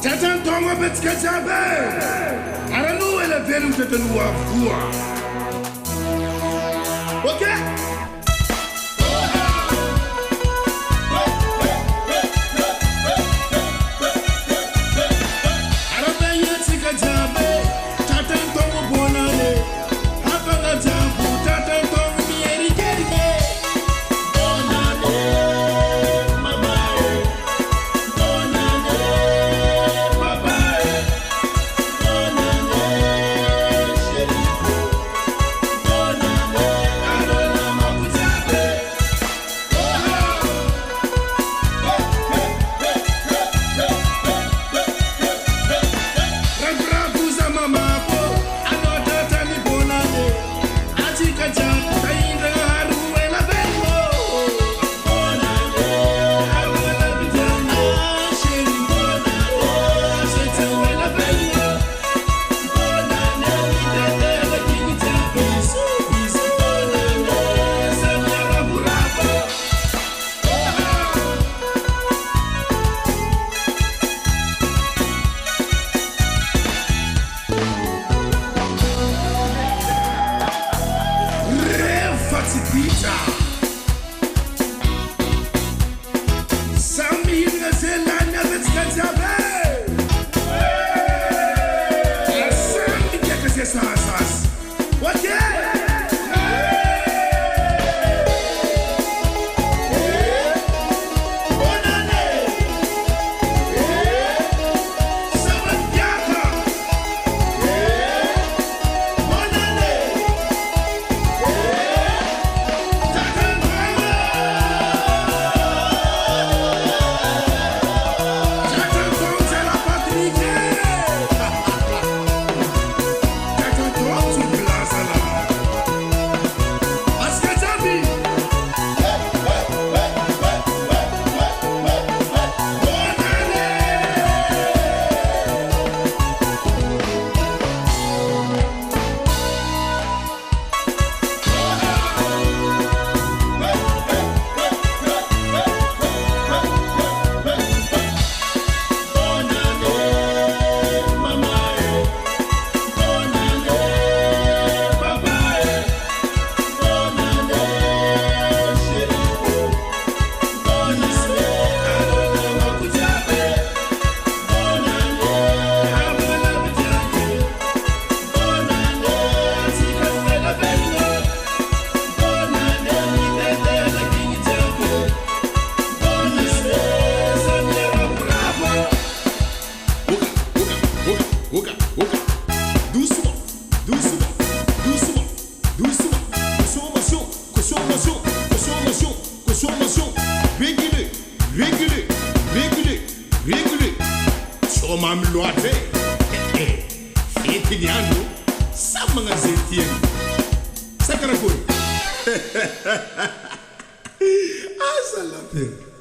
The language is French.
Tatan tonga betskajabe. Aranu ele veru tatan wafua. Okay? Arabaya tikajabe. Tatan tonga bonane. Hapanga jambu tatan tonga mieri kerige. Bonane. Mamae. Bonane. Babae. Bonane. Sherifu. Bonane. Arona makujabe. Rabrabuza mamako. Anotata ni bonane. Atika jambu tainda haru ela bengo. Bonane. Awela bitana. Sheri bonane. Sheta ela bengo. Bonane. Midele kini jambu. Isi bonane. Sanya raburaba. Refatipita Sami Nazelania Betskajabe Sami Kekese Sasas What Bonane Samandiaka Bonane Doucement, doucement, doucement, doucement. Consommation, consommation, consommation, consommation. Régulé, régulé, régulé, régulé. Sur ma mloite. Fetignando. Ça m'a zétien. Ça caracole. Ah, ça l'a fait.